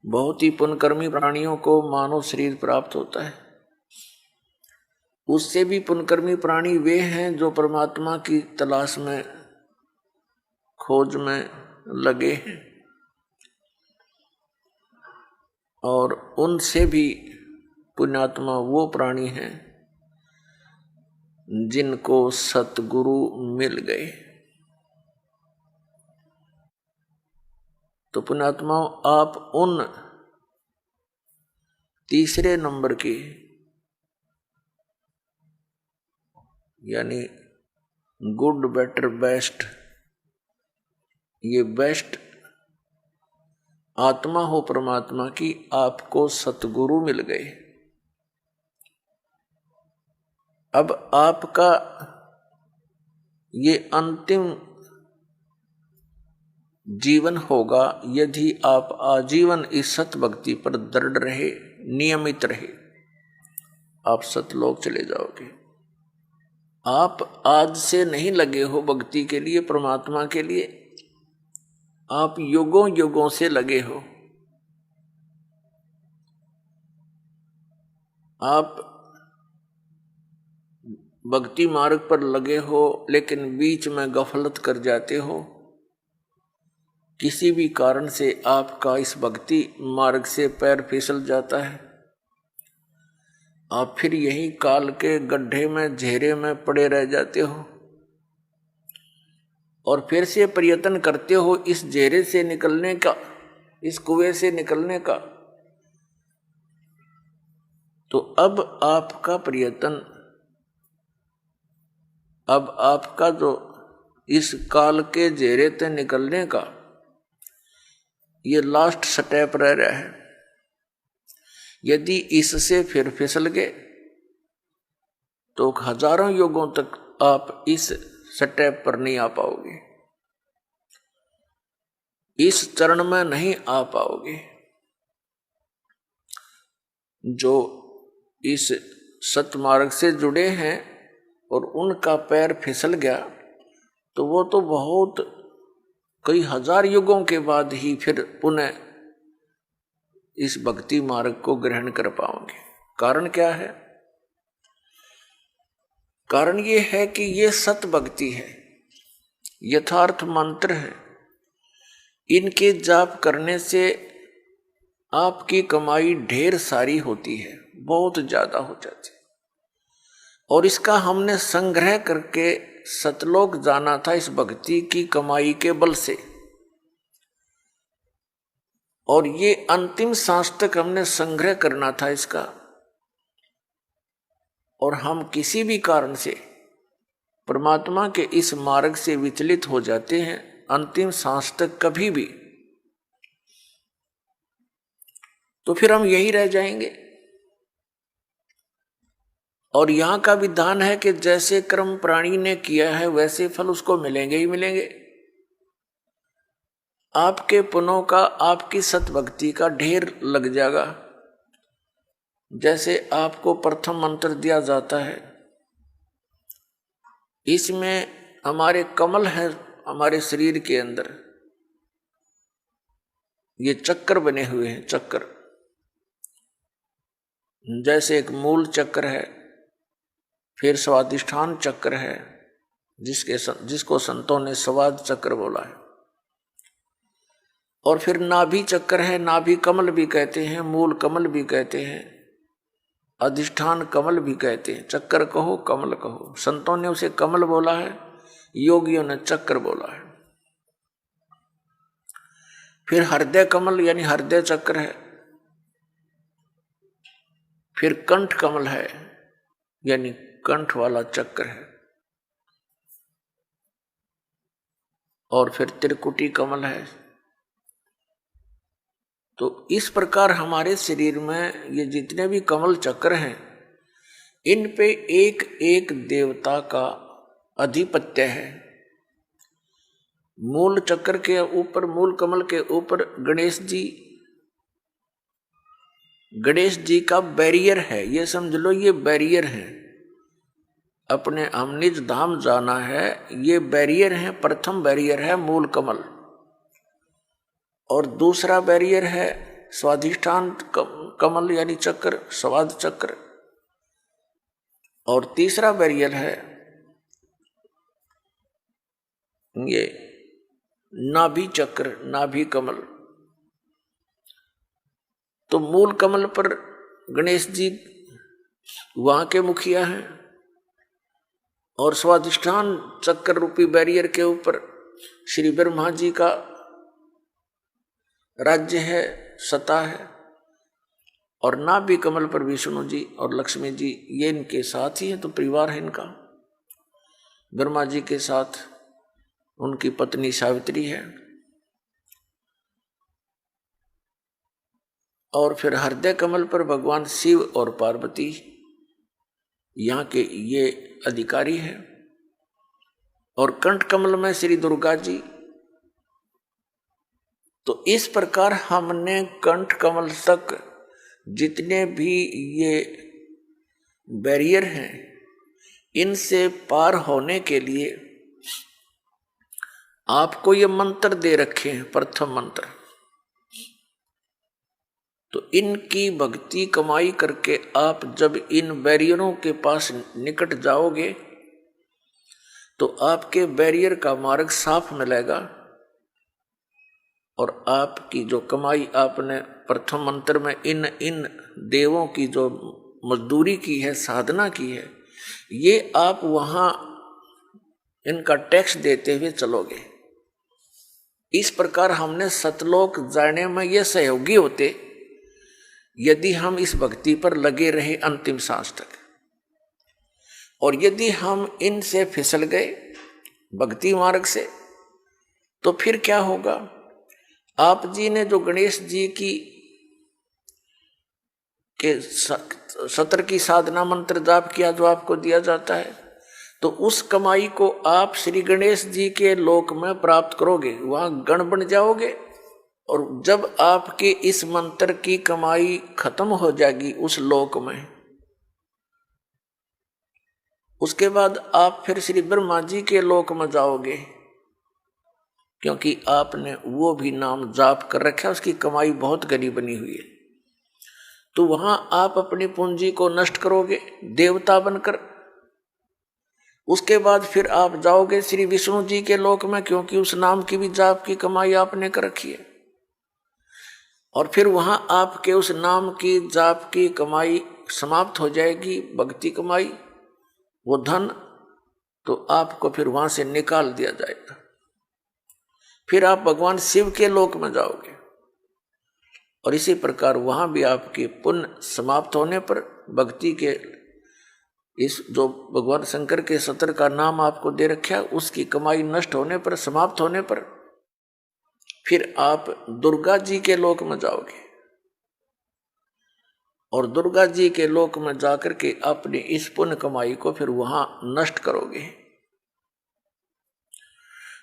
बहुत ही पुण्यकर्मी प्राणियों को मानव शरीर प्राप्त होता है। उससे भी पुण्यकर्मी प्राणी वे हैं जो परमात्मा की तलाश में, खोज में लगे हैं, और उनसे भी पुण्यात्मा वो प्राणी हैं जिनको सतगुरु मिल गए। तो पुण्यात्माओं, आप उन तीसरे नंबर की, यानी गुड, बेटर, बेस्ट, ये बेस्ट आत्मा हो परमात्मा की, आपको सतगुरु मिल गए। अब आपका ये अंतिम जीवन होगा यदि आप आजीवन इस सत भक्ति पर दृढ़ रहे, नियमित रहे, आप सतलोक चले जाओगे। आप आज से नहीं लगे हो भक्ति के लिए, परमात्मा के लिए, आप युगों युगों से लगे हो। आप भक्ति मार्ग पर लगे हो, लेकिन बीच में गफलत कर जाते हो। किसी भी कारण से आपका इस भक्ति मार्ग से पैर फिसल जाता है, आप फिर यही काल के गड्ढे में, घेरे में पड़े रह जाते हो, और फिर से प्रयत्न करते हो इस घेरे से निकलने का, इस कुएं से निकलने का। तो अब आपका प्रयत्न, अब आपका जो इस काल के घेरे से निकलने का ये लास्ट स्टेप रह रहा है। यदि इससे फिर फिसल गए तो हजारों युगों तक आप इस स्टेप पर नहीं आ पाओगे, इस चरण में नहीं आ पाओगे। जो इस सतमार्ग से जुड़े हैं और उनका पैर फिसल गया तो वो तो बहुत कई हजार युगों के बाद ही फिर पुनः इस भक्ति मार्ग को ग्रहण कर पाओगे। कारण क्या है? कारण ये है कि ये सत भक्ति है, यथार्थ मंत्र है। इनके जाप करने से आपकी कमाई ढेर सारी होती है, बहुत ज्यादा हो जाती है। और इसका हमने संग्रह करके सतलोक जाना था इस भक्ति की कमाई के बल से, और ये अंतिम सांस तक हमने संग्रह करना था इसका। और हम किसी भी कारण से परमात्मा के इस मार्ग से विचलित हो जाते हैं अंतिम सांस तक कभी भी, तो फिर हम यही रह जाएंगे। और यहां का विधान है कि जैसे कर्म प्राणी ने किया है वैसे फल उसको मिलेंगे ही मिलेंगे। आपके पुण्यों का, आपकी सतभक्ति का ढेर लग जाएगा। जैसे आपको प्रथम मंत्र दिया जाता है, इसमें हमारे कमल है, हमारे शरीर के अंदर ये चक्कर बने हुए हैं। चक्कर जैसे एक मूल चक्र है, फिर स्वादिष्ठान चक्र है, जिसको संतों ने स्वाद चक्र बोला है, और फिर नाभि चक्र है। नाभि कमल भी कहते हैं, मूल कमल भी कहते हैं, अधिष्ठान कमल भी कहते हैं। चक्कर कहो, कमल कहो, संतों ने उसे कमल बोला है, योगियों ने चक्र बोला है। फिर हृदय कमल यानी हृदय चक्र है, फिर कंठ कमल है यानी कंठ वाला चक्र है, और फिर त्रिकुटी कमल है। तो इस प्रकार हमारे शरीर में ये जितने भी कमल चक्र हैं, इन पे एक एक देवता का अधिपत्य है। मूल चक्र के ऊपर, मूल कमल के ऊपर गणेश जी का बैरियर है। ये समझ लो ये बैरियर है, अपने हम निज धाम जाना है, ये बैरियर है। प्रथम बैरियर है मूल कमल, और दूसरा बैरियर है स्वाधिष्ठान कमल यानी चक्र, स्वाद चक्र। और तीसरा बैरियर है ये नाभि चक्र, नाभि कमल। तो मूल कमल पर गणेश जी वहां के मुखिया हैं और स्वाधिष्ठान चक्र रूपी बैरियर के ऊपर श्री ब्रह्मा जी का राज्य है, सत्ता है। और नाभि कमल पर विष्णु जी और लक्ष्मी जी, ये इनके साथ ही है, तो परिवार है इनका। ब्रह्मा जी के साथ उनकी पत्नी सावित्री है। और फिर हृदय कमल पर भगवान शिव और पार्वती यहाँ के ये अधिकारी हैं। और कंठ कमल में श्री दुर्गा जी। तो इस प्रकार हमने कंठ कमल तक जितने भी ये बैरियर हैं, इनसे पार होने के लिए आपको ये मंत्र दे रखे हैं, प्रथम मंत्र। तो इनकी भक्ति कमाई करके आप जब इन बैरियरों के पास निकट जाओगे तो आपके बैरियर का मार्ग साफ मिलेगा। और आपकी जो कमाई आपने प्रथम मंत्र में इन देवों की जो मजदूरी की है, साधना की है, ये आप वहां इनका टैक्स देते हुए चलोगे। इस प्रकार हमने सतलोक जाने में ये सहयोगी होते यदि हम इस भक्ति पर लगे रहे अंतिम सांस तक। और यदि हम इनसे फिसल गए भक्ति मार्ग से, तो फिर क्या होगा? आप जी ने जो गणेश जी की के सत्र की साधना मंत्र जाप किया जो आपको दिया जाता है, तो उस कमाई को आप श्री गणेश जी के लोक में प्राप्त करोगे, वहां गण बन जाओगे। और जब आपके इस मंत्र की कमाई खत्म हो जाएगी उस लोक में, उसके बाद आप फिर श्री ब्रह्मा जी के लोक में जाओगे, क्योंकि आपने वो भी नाम जाप कर रखा है, उसकी कमाई बहुत घनी बनी हुई है। तो वहां आप अपनी पूंजी को नष्ट करोगे देवता बनकर। उसके बाद फिर आप जाओगे श्री विष्णु जी के लोक में, क्योंकि उस नाम की भी जाप की कमाई आपने कर रखी है। और फिर वहां आपके उस नाम की जाप की कमाई समाप्त हो जाएगी, भक्ति कमाई, वो धन, तो आपको फिर वहां से निकाल दिया जाएगा। फिर आप भगवान शिव के लोक में जाओगे। और इसी प्रकार वहां भी आपके पुण्य समाप्त होने पर, भक्ति के इस जो भगवान शंकर के सत्र का नाम आपको दे रखा है, उसकी कमाई नष्ट होने पर, समाप्त होने पर, फिर आप दुर्गा जी के लोक में जाओगे। और दुर्गा जी के लोक में जाकर के अपनी इस पुण्य कमाई को फिर वहां नष्ट करोगे।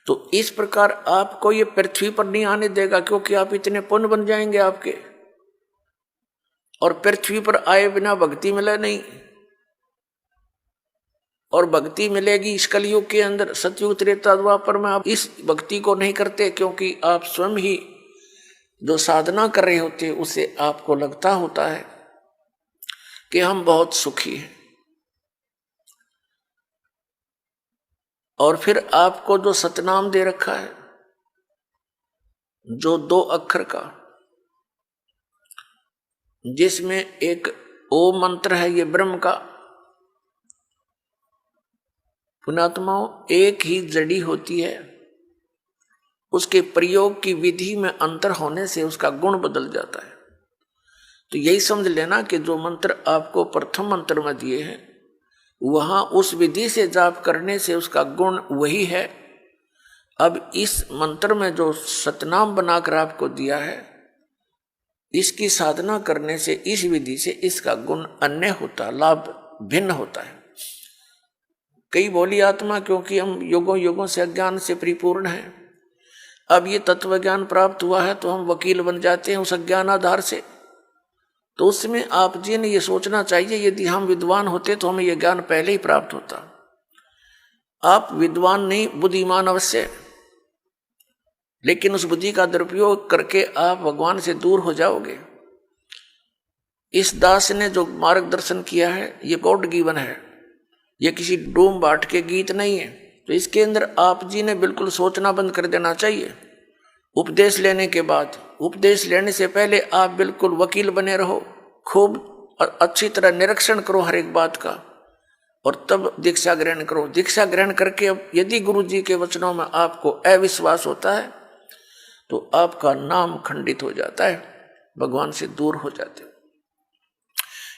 तो इस प्रकार आपको ये पृथ्वी पर नहीं आने देगा, क्योंकि आप इतने पुण्य बन जाएंगे आपके। और पृथ्वी पर आए बिना भक्ति मिले नहीं। और भक्ति मिलेगी इस कलयुग के अंदर, सतयुग त्रेता द्वापर में आप इस भक्ति को नहीं करते, क्योंकि आप स्वयं ही जो साधना कर रहे होते उसे आपको लगता होता है कि हम बहुत सुखी हैं। और फिर आपको जो सतनाम दे रखा है, जो 2 अक्षर का, जिसमें एक ओम मंत्र है, ये ब्रह्म का। पुण्यात्माओं, एक ही जड़ी होती है, उसके प्रयोग की विधि में अंतर होने से उसका गुण बदल जाता है। तो यही समझ लेना कि जो मंत्र आपको प्रथम मंत्र में दिए हैं, वहां उस विधि से जाप करने से उसका गुण वही है। अब इस मंत्र में जो सतनाम बनाकर आपको दिया है, इसकी साधना करने से, इस विधि से इसका गुण अन्य होता, लाभ भिन्न होता है। कई बोली आत्मा, क्योंकि हम युगों युगों से अज्ञान से परिपूर्ण हैं, अब ये तत्व ज्ञान प्राप्त हुआ है तो हम वकील बन जाते हैं उस अज्ञान आधार से। तो उसमें आप जी ने ये सोचना चाहिए, यदि हम विद्वान होते तो हमें यह ज्ञान पहले ही प्राप्त होता। आप विद्वान नहीं, बुद्धिमान अवश्य, लेकिन उस बुद्धि का दुरुपयोग करके आप भगवान से दूर हो जाओगे। इस दास ने जो मार्गदर्शन किया है ये गॉड गिवन है, ये किसी डूम बाट के गीत नहीं है। तो इसके अंदर आप जी ने बिल्कुल सोचना बंद कर देना चाहिए। उपदेश लेने के बाद, उपदेश लेने से पहले आप बिल्कुल वकील बने रहो, खूब अच्छी तरह निरीक्षण करो हर एक बात का, और तब दीक्षा ग्रहण करो। दीक्षा ग्रहण करके अब यदि गुरु जी के वचनों में आपको अविश्वास होता है तो आपका नाम खंडित हो जाता है, भगवान से दूर हो जाते हो।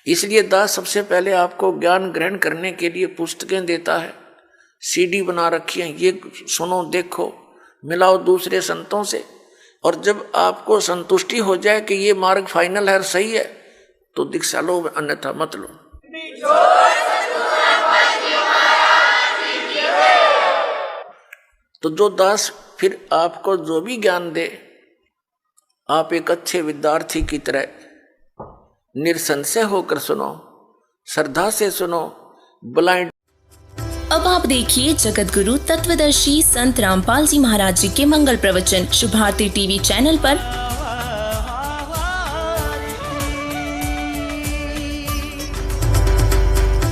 इसलिए दास सबसे पहले आपको ज्ञान ग्रहण करने के लिए पुस्तकें देता है, सीडी बना रखी है, ये सुनो देखो, मिलाओ दूसरे संतों से, और जब आपको संतुष्टि हो जाए कि ये मार्ग फाइनल है, सही है, तो दीक्षा लो, अन्यथा मत लो। तो जो दास फिर आपको जो भी ज्ञान दे, आप एक अच्छे विद्यार्थी की तरह निसंशय होकर सुनो, श्रद्धा से सुनो, ब्लाइंड। अब आप देखिए जगत गुरु तत्वदर्शी संत रामपाल जी महाराज जी के मंगल प्रवचन शुभ भारती टीवी चैनल पर।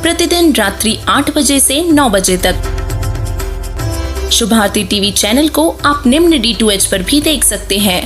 प्रतिदिन रात्रि 8 बजे से 9 बजे तक। शुभ भारती टीवी चैनल को आप निम्न D2H पर भी देख सकते हैं।